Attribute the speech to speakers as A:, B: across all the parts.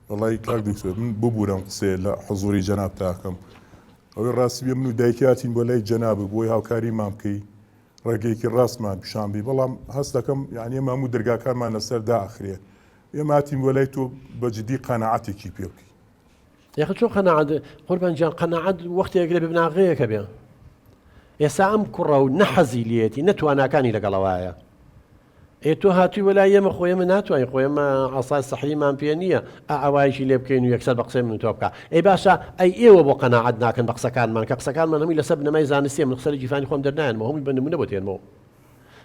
A: والله کاک دکتۆر من ببوورم قسێ لە حضوری جەناب تاکەم ئەوەی ڕاستی بێ من و دایکاتین بۆ لای جەناب بۆی هاوکاریمان بکەی ڕێگەیەکی ڕاستمان پیشان بی بەڵام هەست دەکەم یعنی ئێمە هەموو دەرگاکانمان لەسەر داخرێ ئێمە هاتین بۆ لای تۆ بەجددی قەناعەتێکی پێ بکەی
B: یاخە چۆن قەناعەت قوربان قەناعەت وەختێک لە ببناغەیەکە بێ ئێستا ئەم کوڕە و نەحەزی لێتی نەتواناکانی لەگەڵەوایە تۆ هاتووی وەلای ئێمە خۆیمە ناتوانین خۆیمە ئاسای سەحیمان پێ نییە ئاوایشی لێ بکەین و یەکسەر بە قسەی من تۆ بکە ئەی باشە ئەی ئێوە بۆ قەناعەت ناکەن بە قسەکانمان کە قسەکانمان هەمووی لەسەر بنەمای زانستی من قسەی جیفانی خۆم دەرنایەنەوە هەمووی بە نمونە بۆ تێنمەوە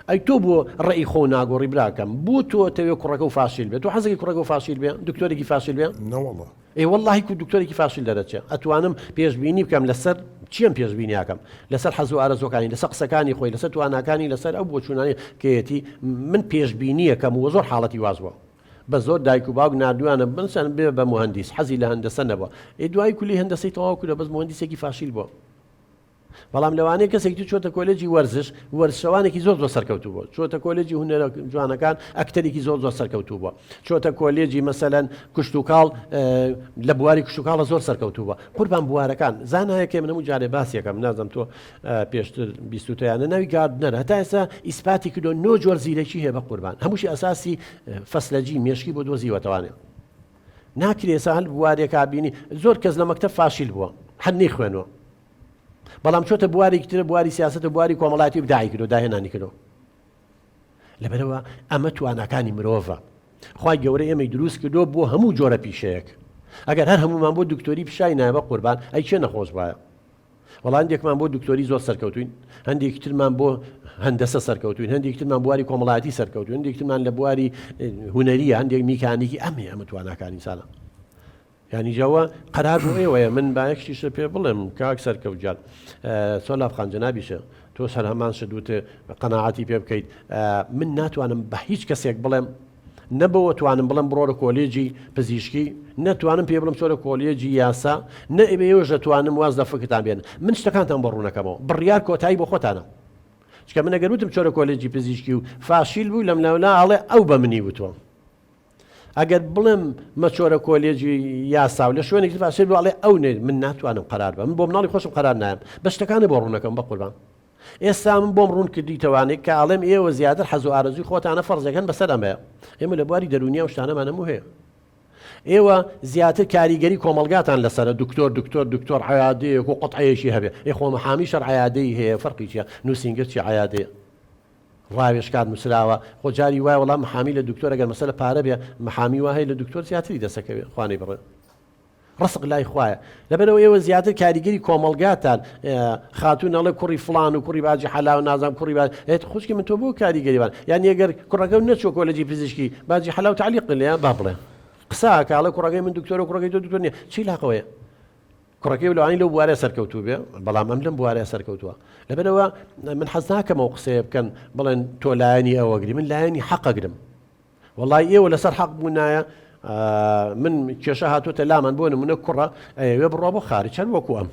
B: ئەی تۆ بۆ ڕێی خۆ ناگۆڕی براکەم بوو تۆ تەوێ کوڕەکە و فاشیل بێت تۆ حەزێکی کوڕەکە و فاشیل بێ دکتۆرێکی فاشیل بێ
A: نەوەڵڵا
B: ئێ وەڵڵاهی کو دکتۆرێکی فاشیل دەرەچێت ئەتوانم پێشبینی بکەم لەسەر چیم پێشبینیاکەم لەسەر حەز و ئارەزۆکانی لەسەر قسەکانی خۆی لەسەر تواناکانی لەسەر ئەو بۆچوونانی کەیەتی من پێشبینیەکەم و زۆر حاڵەتی وازوە بە زۆر دایک و باوک نردوانە بنسەن بێ بە مهندس حەزی لە هەندەسە نەبووە ئێ دوای کولی هەندەسەی تەواو کردە بەس مهندسێکی فاشیل بووە بەڵام لەوانەیە کەسێکی چۆتە کۆلێجی وەرزشەوانێکی زۆر سەرکەوتوو بووە چۆتە کۆلێجی هونەرە جوانەکان ئەکتەرێکی زۆر سەرکەوتوو بووە چۆتە کۆلێجی مەسەلەن کوشت و کاڵ لە بواری کوشت و کاڵە زۆر سەرکەوتوو بووە قوربان بوارەکان زانایەکێ من هەموو جارێ باسیەکەم نازم تۆ پێشتر بیستوتەیانە ناوی گاردنەر هەتا ئێستا ئیسپاتی کردو نۆ جۆر زیرەکی هەیە بە قوربان هەمووشی ئەساسی فەسلەجی مێشکی بۆ دۆزیوەتەوانێ ناکرێسا هەل بوارێکا بینی زۆر کەس لە مەکتەب فاشیل بووە هەر نەیخوێنەوە بەڵام چۆتە بواری ترە بواری سیاست و بواری کۆمەڵاتی بداعی کردو داهێنانی کردو لەبەرەوە ئەمە توانەکانی مرۆڤە خوای گەورە ئێمەی دروست کردو بۆ هەموو جۆرە پیشەیەک ئەگەر هەر هەمومان بۆ دکتۆری پیشای نایە بە قوربان ئەی چێ نەخۆش وایە وەڵام هەندێکمان بۆ دکتۆری زۆر سەرکەوتوین هەندێکی ترمان بۆ هەندەسە سەرکەوتوین هەندێکی ترمان بواری کۆمەڵاتی سەرکەوتوین هەندێکی ترمان لە بواری هونەریە هەندێک میکانیکی ئەمە تواناکانی ساڵە یعنی جاوە قەرار بۆ ئێوەیە من باەکشیشە پێ بڵێم کاک سەرکەوتجار سۆلاف خان جەنابیشە تۆ سەر هەمان شدوتە قەناعەتی پێ بکەیت من ناتوانم بە هیچ کەسێک بڵێم نەبەوە توانم بڵم بڕۆرە کۆلێجی پزیشکی نەتوانم پێ بڵم چۆرە کۆلێجی یاسا نەئێبێ ئێوەش دەتوانم واز لە فکتان بێن من شتەکانتان بەڕوونەکەمەوە بڕیار کۆتایی بۆ خۆتانە چکە من ئەگەر وتم چۆرە کۆلێجی پزیشکی و فاشیل بوو لەم لاولا ئاڵێ ئەو بە منی وتوە ئەگەر بڵم مەچۆرە کۆلێجی یاسا و لە شوێنێکی فاشیل بوو ئەڵێ ئەو من ناتوانم قەرار بە من بۆ مناڵی خۆشم قەرار نایم بە شتەکانە بۆ ڕوونەکەم بە قوربان ئێستا من بۆم ڕوون کردیتەوانێت کە ئاڵێم ئێوە زیاتر حەز و ئارەزوی خۆتانە فەرزەکەن بەسەر ئەمەیە ئێمە لە بواری دەرونیا و شتانەمان هەموو هەیە ئێوە زیاتر کاریگەری کۆمەلگاتان لەسەرە دکتۆر عەیادەیەک و قوتعەیەکی هەبێ خۆ مەحامی شەر عەیادەی هەیە فەرقی چییە نووسینگەر چی عەیادەیە ڕاوێشکات مسراوە خۆ جاری وایە وەڵام محامی لە دکتۆر ئەگەر مەسەلە پارە بێ محامی وایە لە دکتۆر زیاتری دەسەکەوێت خوانەی بڕێ ڕسق لای خوایە لەبەرەوە ئێوە زیاتر کاریگەری کۆمەلگاتان خاتون ئەڵێ کوڕی فڵان و کوڕی باجی حەلا و نازام کوڕی خوشکی من تۆ بۆ کاریگەریوان یان ئەگەر کوڕەکە نەچۆ کۆلێجی پزیشکی باجی حەلا و تعلیق لێ با بڵێ قساکە ئەڵێ کوڕەکەی من دکتۆر و کوڕەکەی تۆ دکتۆر نییە چی لاقەوەیە کوڕەکەی لەوانی لەو بوارەیە سەرکەوتوو بێ بەڵام ئەم لەم بوارەیە سەرکەوتووە لەبەرەوە من حەز ناکەمەوە قسەیە بکەن بڵێن تۆ لایەنی ئەوەگری من لایەنی حەقەگرم وەڵای ئێوە لەسەر حەق بوونایە من کێشە هاتوۆتە لامان بۆ نمونە کوڕە ئەوێ بڕۆ بۆ خارج چەند وەکو ئەم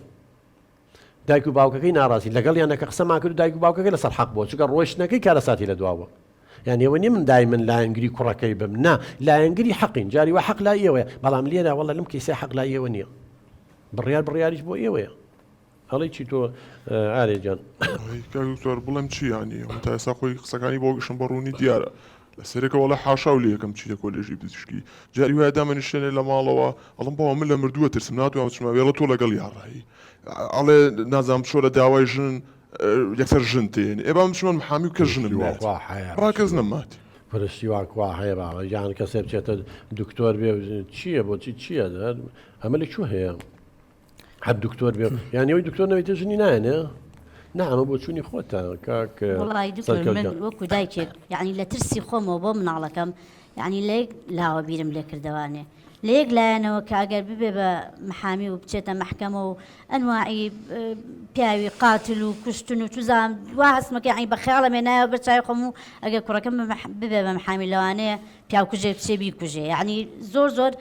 B: دایک و باوکەکەی ناڕاستی لەگەڵ یانەکە قسەمان کرد و دایک و باوکەکە لەسەر حەق بووە چونکە ڕۆیشتنەکەی کارەساتی لە دواوە یعنی ئێوە نییە من دای من لایەنگری کوڕەکەی بم نا لایەنگری حەقین جاری وا حەق لای ئێوەیە بەڵام لێرە وەڵا لەم کەیسە حەق لای ئێوە نییە بڕیاریش بۆ ئێوەیە هەڵی چی تۆ ئارێ جان
A: دکتۆر بڵێم چی ینی تا ئێستا خۆی قسەکانی بۆ گەشم بە ڕوونی دیارە لە سەرێکە وەڵا حاشا و لێ یەکەم چیتە کۆلێژی پزیشکی جاری وایە دامەنیشتێنێ لە ماڵەوە ئەڵم بەوە من لە مردووە ترسم ناتوانم بچمە وێڵە تۆ لەگەڵ یاڕایی ئەڵێ نازانم چۆرە داوای ژن یەکسەر ژن تێنێ ئێ با بچمە محامی و کە ژنم ڕاکەس نەماتی
B: پرستی واکوا هەیە باڵە یان کەسێ بچێتە دکتۆر بێ چییە بۆچی چییە ئەمە لە چوو هەیە هەر دکتۆر بێ یانی ئەوی دکتۆر نەوێتە ژنی نایەنێ نعمە بۆ چوونی خۆتە کاک
C: وڵی دکتۆر من وەکو دایکێک یعنی لە ترسی خۆمەوە بۆ مناڵەکەم یعنی لێک لاوە بیرم لێ کردوانێ لێک لایەنەوە کە ئەگەر ببێ بە محامی و بچێتە محکەمە و ئەنواعی پیاوی قاتل و کوشتن و توزام وا هەستمەکە یعنی بە خەیاڵەمێ نایە بە چای خۆم و ئەگەر کوڕەکەم ببێ بە محامی لەوانەیە پیاو کوژێ کچێ بیکوژێ یعنی زۆر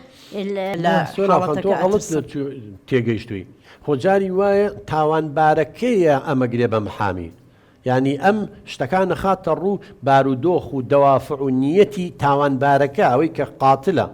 B: تێگەیشتووی خۆجاری وایە تاوانبارەکەیە ئەمەگرێ بە محامی یعنی ئەم شتەکان نەخاتە ڕوو بارودۆخ و دەوافع و نیەتی تاوانبارەکە ئەوەی کە قاتلە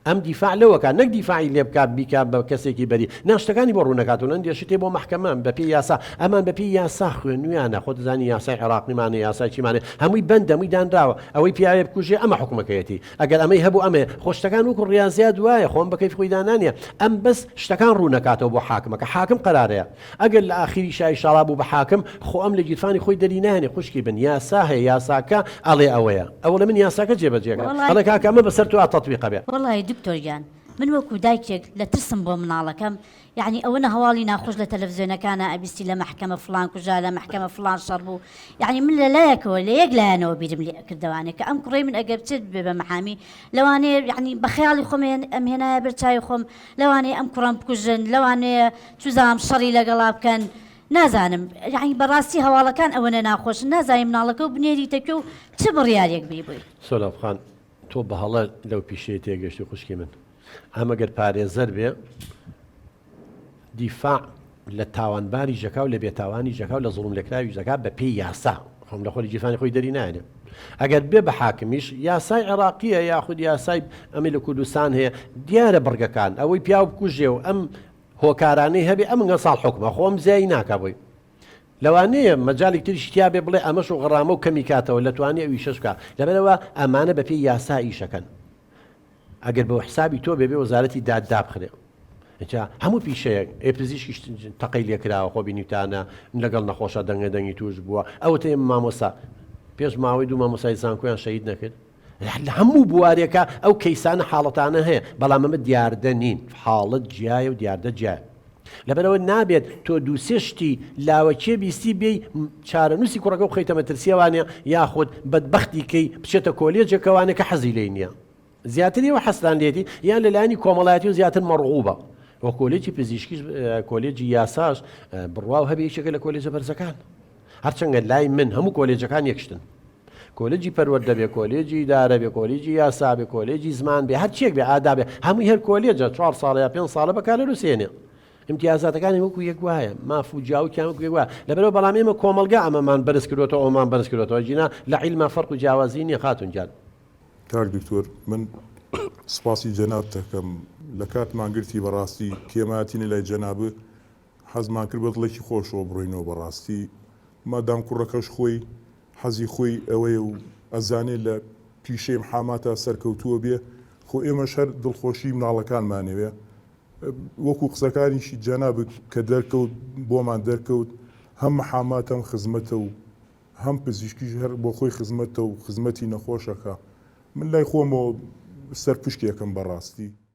B: ئەم دیفاع لەوەکە نەک دیفاعی لێ بکات بیکات بە کەسێکی بەری ناشتەکانی بۆ ڕوونەکات و ئەندێشتێ بۆ محکەمە بەپی یاسا ئەمان بەپی یاسا خوێنویانە خۆ دەزانی یاسای عێراقیمانە یاسای چیمانێ هەمووی بەند هەمووی دانراوە ئەوەی پیاوێ بکوژێ ئەمە حکومەکەیەتی ئەگەر ئەمەی هەبوو ئەمێ خۆشتەکان وەکو ڕاضیات وایە خۆم بەکەی خۆیدانانیە ئەم بەس شتەکان ڕوونەکاتەوە بۆ حاکمەکە حاکم قرارەیە ئەگەر لە ئاخری شای شاڵا بوو بە حاکم خۆ ئەم لە گیرفانی خۆی دەری نانێ خوشکی بن یاسا هەیە یاساکە ئەڵێ ئەوەیە ئەوە لە من یاساکە جێبەجێکە ئەڵێ کاکە ئەمە بەسەر تو تەطبیقە بێ
C: وڵی دکتۆر گیان من وەکو دایکێک لە ترسم بۆ مناڵەکەم یعنی ئەوە هەواڵی ناخۆش لە تەلەڤیزیۆنەکانە ئەبیستی لە محکەمە فلان کوژا لە محکەمە فلان شەڕ بوو یعنی من لەلایەکەوە لە یەک لایەنەوە بیرم لێ کردوانێت کە ئەم کوڕی من ئەگەر بچێت بێ بە محامی لەوانەیە یعنی بە خەیاڵی خۆم ئەم هێنایە بەرچاوی خۆم لەوانەیە ئەم کوڕم بکوژن لەوانەیە چوزام شەڕی لەگەڵا بکەن نازانم یعنی بەڕاستی هەواڵەکان ئەوەنە ناخۆشن نازانیم مناڵەکە و بنێری تەکە و چ بڕیارێک بیبووی
B: سۆلافخان تۆ بە هەڵە لەو پیشەیە تێگەشتی خوشکی من ئەمەگەر پارێزەر بێ دیفاع لە تاوانباری ژەکا و لە بێتاوانی ژەکا و لە زوڵم لەکراوی ژەکا بە پێی یاسا خۆم لە خۆی جیفانی خۆی دەری نایێنێ ئەگەر بێ بە حاکمیش یاسای عێراقیە یاخود یاسای ئەمی لە کوردستان هەیە دیارە بڕگەکان ئەوەی پیاو بکوژێ و ئەم هۆکارانەی هەبێ ئەم ساڵ حکومە خۆم زیایی ناکەبووی لەوانەیە مەجاالێک تریش تیا بێ بڵێ ئەمەش و غەڕامە و کەمی کاتەوە لە توانی ئەوی شەش بکە لەبەرەوە ئەمانە بە پێی یاسا ئیشەکەن ئەگەر بە حسابی تۆ بێبێ وەزارەتی دابخرێ هەموو پیشەیەک پزیشکی تەقەی لێکراوە خۆ بینیتانە لەگەڵ نەخۆشە دەنگی توش بووە ئەوە تێ مامۆسا پێش ماوەی دوو مامۆسای زانکۆیان شەید نەکرد لە هەموو بوارێکە ئەو کەیسانە حاڵەتانە هەیە بەڵام ئەمە دیاردە نین حاڵت جیایە و دیاردە جیایە لەبەرەوە نابێت تۆ دووسێشتی لاوەکێ بیستی بێی چارەنووسی کوڕەکە و خەیتە مەترسیەوانێ یاخود بەدبەختی کەی بچێتە کۆلێجێکەوانێک کە حەزی لێی نییە زیاتریەوە حەستان لێتی یان لەلایانی کۆمەڵایەتی و زیاتر مەڕغوبە وە کۆلێجی پزیشکیش کۆلێجی یاساش بڕواو هەبێ یەکێکە لە کۆلێجە بەرزەکان هەرچەندە لای من هەموو کۆلێجەکان یەکشتن کۆلێجی پەروەردە بێ کۆلێجی دارە بێ کۆلێجی یاسا بێ کۆلێجی زمان بێ هەرچێک بێ ئادا بێ هەمووی هەر کۆلێجە 4 ساڵە یا 5 ساڵە بەکارە نووسێنێ امتیازاتەکانی وەکو یەک وایە مافو جیاوکیان وەکو یەک وایە لەبەرەوە بەڵام ئێمە کۆمەلگا ئەمەمان بەرز کردوێتەوە ئەومان بەرز کردوێتەوە جینا لە عیلما فەرق و جیاوازی نییە خاتون جان
D: کاک دکتۆر من سپاسی جەناب دەکەم لە کاتمان گرتی بەڕاستی کێماتینە لای جەنابە حەزمان کرد بە دڵێکی خۆشەوە بڕۆینەوە بەڕاستی مادام کوڕەکەش خۆی حەزی خۆی ئەوەیە و ئەزانێ لە پیشەی محاماتە سەرکەوتووە بێ خۆ ئێمەش هەر دڵخۆشی مناڵەکانمانەوێ وەکو قسەکانیشی جەنابە کە دەرکەوت بۆمان دەرکەوت هەم محامات هەم خزمەتە و هەم پزیشکیش هەر بۆ خۆی خزمەتە و خزمەتی نەخۆشەکە من لای خۆمەوە سەرپشکێکم بەڕاستی